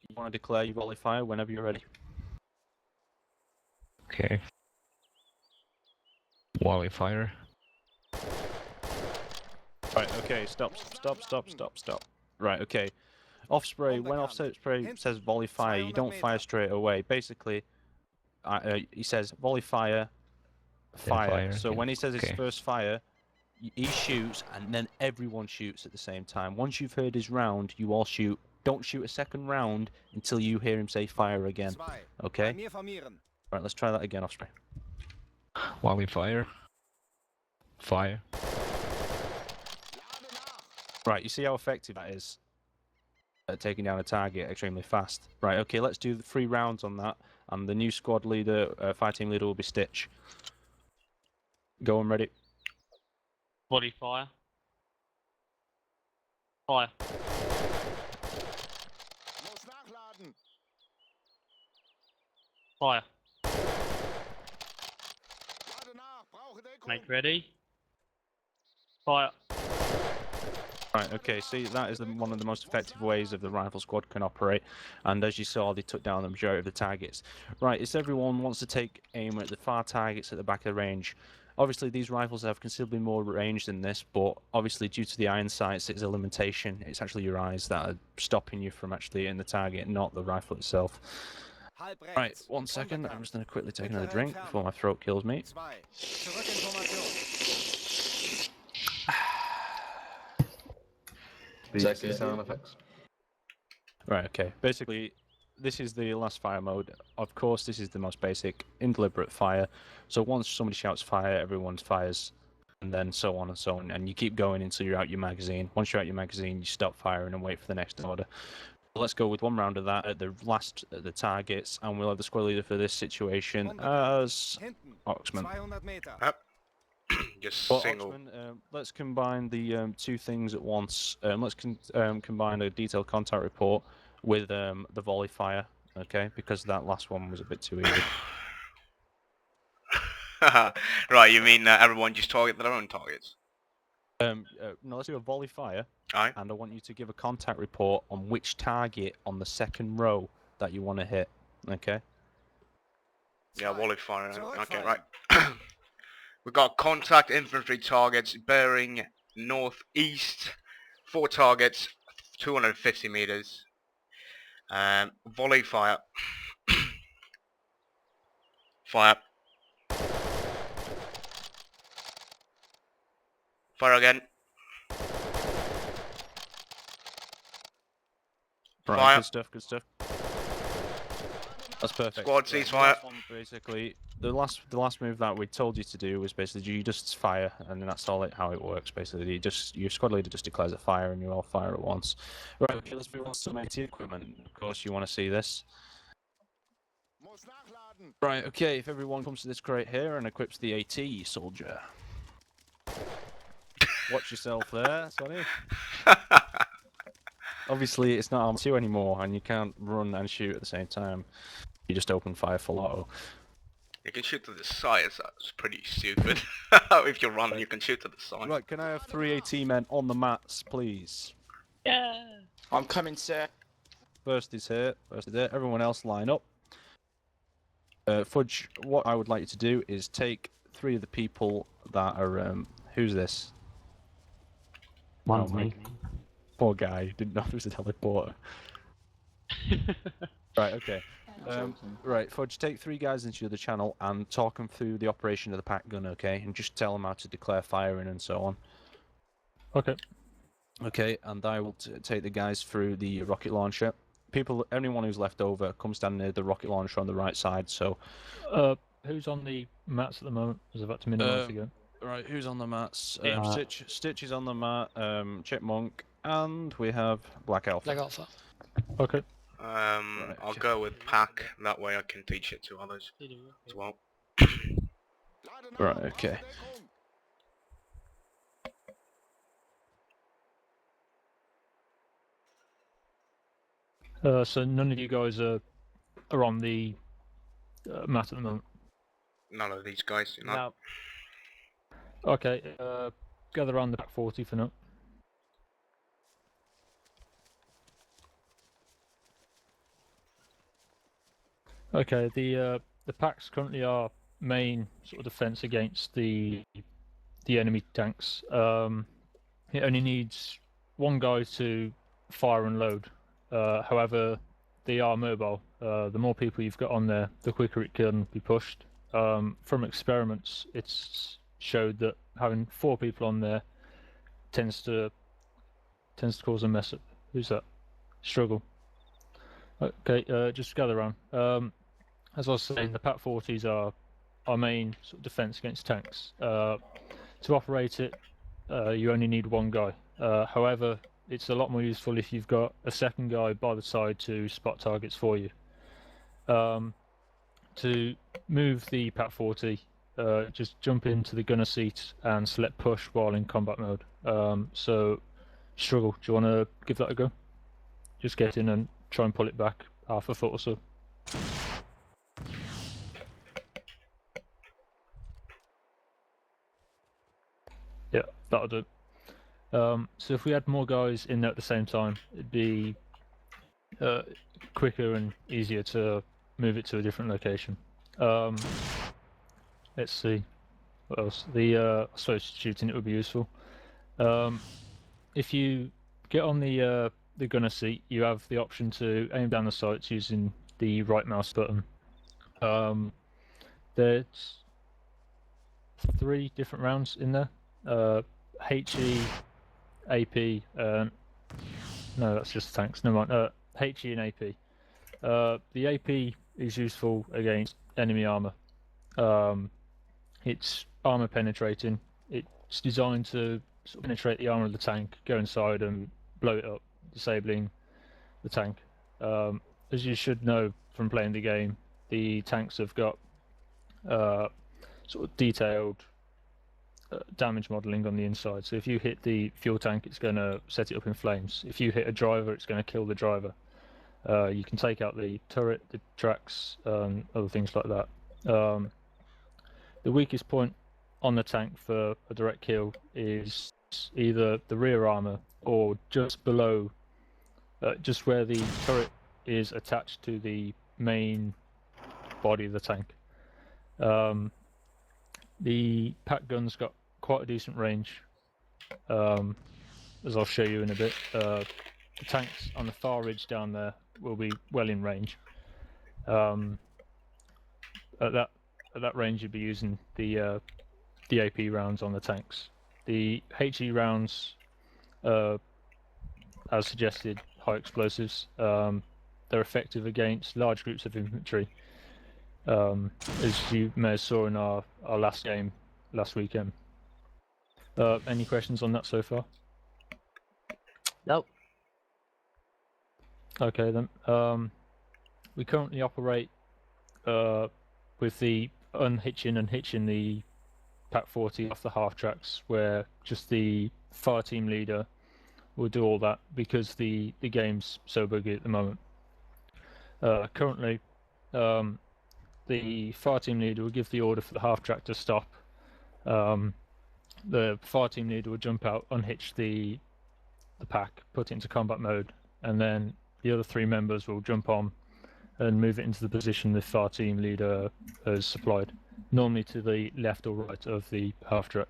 You want to declare your volley fire whenever you're ready. Okay. Volley fire. Right, okay, stop. Right, okay. Off spray, when off spray says volley fire, you don't fire straight away. Basically, he says volley fire, fire. So when he says his first fire, he shoots and then everyone shoots at the same time. Once you've heard his round, you all shoot. Don't shoot a second round until you hear him say fire again. Okay? Right, let's try that again, off spray. Volley fire. Fire. Right, you see how effective that is at taking down a target extremely fast. Right, okay, let's do the 3 rounds on that. And the new squad leader, fire team leader will be Stitch. Go and ready. Body fire. Fire. Fire. Make ready. Fire. Right, okay, see, that is one of the most effective ways of the rifle squad can operate, and as you saw, they took down the majority of the targets. Right, it's everyone wants to take aim at the far targets at the back of the range. Obviously, these rifles have considerably more range than this, but obviously, due to the iron sights, it's a limitation. It's actually your eyes that are stopping you from actually hitting the target, not the rifle itself. Right, 1 second, I'm just going to quickly take another drink before my throat kills me. Exactly sound effects. Right, okay. Basically, this is the last fire mode. Of course, this is the most basic, indeliberate fire. So once somebody shouts fire, everyone fires, and then so on and so on. And you keep going until you're out your magazine. Once you're out your magazine, you stop firing and wait for the next order. Let's go with 1 round of that at the targets, and we'll have the squad leader for this situation as Oxman. Just Well, single. Oxman, let's combine the 2 things at once. Let's combine a detailed contact report with the volley fire, okay? Because that last one was a bit too easy. Right, you mean everyone just target their own targets? No, let's do a volley fire, Aye. and I want you to give a contact report on which target on the second row that you want to hit, okay? Yeah, volley fire. Okay, right. We got contact infantry targets bearing northeast. 4 targets, 250 meters. Volley fire. Fire. Fire again. Right, Fire. good stuff. That's perfect. Squad ceasefire. Basically, the last move that we told you to do was basically you just fire, and that's all how it works. Basically, your squad leader just declares a fire, and you all fire at once. Right, okay, let's move on to some AT equipment. Of course, you want to see this. Right, okay, if everyone comes to this crate here and equips the AT soldier. Watch yourself there, Sonny. Obviously, it's not Arma 2 anymore, and you can't run and shoot at the same time. You just open fire full auto. You can shoot to the side, so that's pretty stupid. If you run, you can shoot to the side. Right, can I have 3 AT men on the mats, please? Yeah. I'm coming, sir. First is here, everyone else line up. Fudge, what I would like you to do is take 3 of the people that are, who's this? One's me. Poor guy, didn't know it was a teleporter. Right, okay. Right, Fudge, take 3 guys into the other channel and talk them through the operation of the pack gun, okay? And just tell them how to declare firing and so on. Okay. Okay, and I will take the guys through the rocket launcher. Anyone who's left over, come stand near the rocket launcher on the right side, so... Who's on the mats at the moment? I was about to minimise again. Right, who's on the mats? Stitch is on the mat, Chipmunk, and we have Black Alpha. Black Alpha. Okay. I'll go with pack, that way I can teach it to others as well. Right, okay. So none of you guys are on the mat at the moment? None of these guys, you know. Now, Okay, gather around the back 40 for now. Okay, the packs currently are main sort of defense against the enemy tanks. It only needs one guy to fire and load. However, they are mobile. The more people you've got on there, the quicker it can be pushed. From experiments, it's showed that having 4 people on there tends to cause a mess up. Who's that? Struggle. Okay, just gather around. As I was saying, the Pat 40s are our main sort of defense against tanks. To operate it, you only need one guy. However, it's a lot more useful if you've got a second guy by the side to spot targets for you. To move the Pat 40, just jump into the gunner seat and select push while in combat mode. So, Struggle, do you want to give that a go? Just get in and try and pull it back half a foot or so. Yeah, that'll do. So if we had more guys in there at the same time, it'd be quicker and easier to move it to a different location. Let's see. What else? I suppose shooting it would be useful. If you get on the gunner seat, you have the option to aim down the sights using the right mouse button. There's 3 different rounds in there. HE, AP, no, that's just tanks. Never mind. HE and AP. The AP is useful against enemy armor. It's armor penetrating. It's designed to sort of penetrate the armor of the tank, go inside and blow it up, disabling the tank. As you should know from playing the game, the tanks have got sort of detailed damage modeling on the inside. So if you hit the fuel tank, it's going to set it up in flames. If you hit a driver, it's going to kill the driver. You can take out the turret, the tracks, other things like that. The weakest point on the tank for a direct kill is either the rear armor or just below, just where the turret is attached to the main body of the tank. The pack gun's got quite a decent range, as I'll show you in a bit. The tanks on the far ridge down there will be well in range. At that range, you'd be using the AP rounds on the tanks. The HE rounds, as suggested, high explosives. They're effective against large groups of infantry, as you may have saw in our last game last weekend. Any questions on that so far? Nope. Okay then. We currently operate with the unhitching and hitching the Pat 40 off the half tracks, where just the fire team leader will do all that because the game's so buggy at the moment. Currently, the fire team leader will give the order for the half track to stop. The fire team leader will jump out, unhitch the pack, put it into combat mode, and then the other 3 members will jump on and move it into the position the fire team leader has supplied, normally to the left or right of the half track.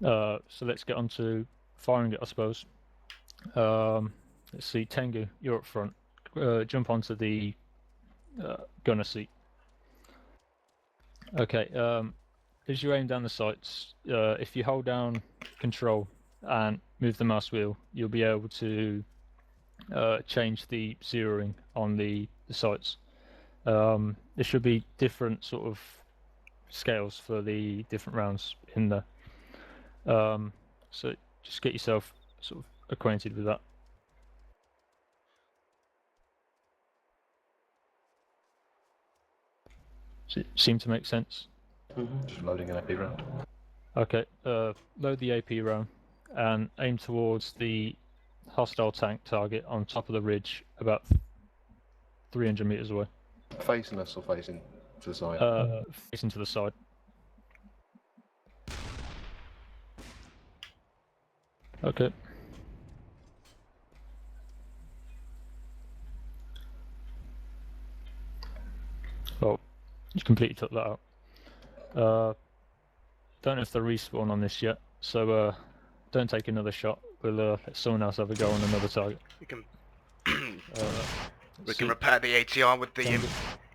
So let's get on to firing it, I suppose. Let's see, Tengu, you're up front. Jump onto the gunner seat. Okay, as you aim down the sights, if you hold down control and move the mouse wheel, you'll be able to change the zeroing on the sights. There should be different sort of scales for the different rounds in there. So just get yourself sort of acquainted with that. Does it seem to make sense? Just loading an AP round. Okay, load the AP round and aim towards the hostile tank target on top of the ridge, about 300 meters away. Facing us or facing to the side? Facing to the side. Okay. Oh, you completely took that out. Don't know if they respawn on this yet, so don't take another shot. We'll let someone else have a go on another target. We can Uh, we see- can repair the ATR with the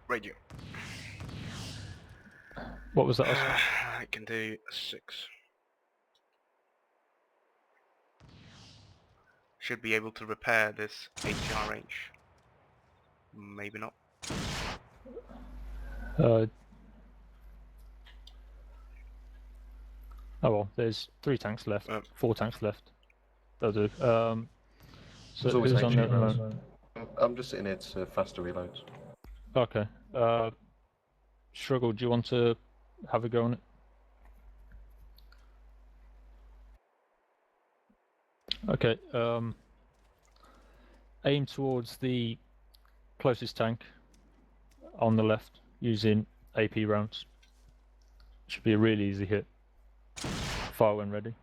radio. What was that, Oscar? I can do a 6. Should be able to repair this ATR range. Maybe not. Oh well, there's 3 tanks left, 4 tanks left. They'll do. So There's always who's on there HE at the rounds. moment? I'm just sitting here to faster reloads. Okay. Struggle, do you want to have a go on it? Okay. Aim towards the closest tank on the left using AP rounds. Should be a really easy hit. Fire when ready.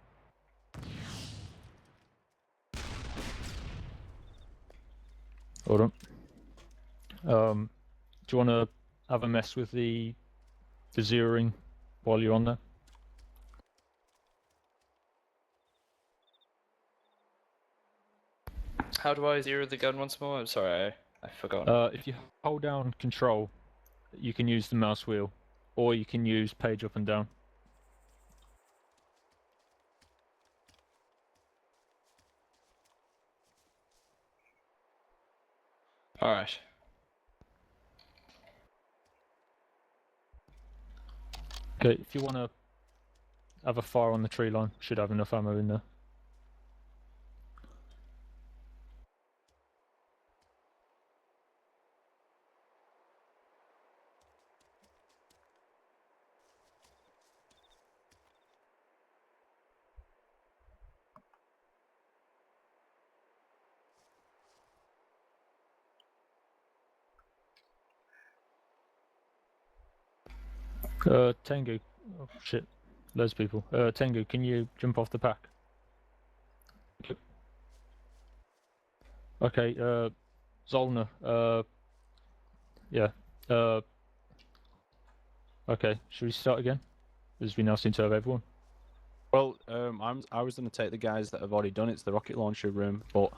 Hold on. Do you want to have a mess with the zeroing while you're on there? How do I zero the gun once more? I'm sorry, I forgot. If you hold down control, you can use the mouse wheel, or you can use page up and down. Alright. Okay, if you want to have a fire on the tree line, should have enough ammo in there. Tengu. Oh shit. Loads of people. Tengu, can you jump off the pack? Okay, Zolna, yeah. Okay, should we start again? As we now seem to have everyone. Well, I was going to take the guys that have already done it to the rocket launcher room, but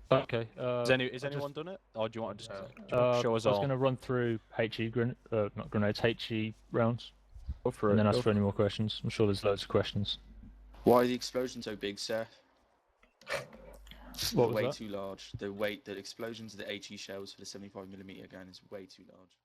Okay. has anyone done it, or do you want to just show us I was all? going to run through not grenades, HE rounds, Go for and it. then Go ask for any more questions. I'm sure there's loads of questions. Why are the explosions so big, sir? What was Way that? too large. The weight, the explosions of the HE shells for the 75mm gun is way too large.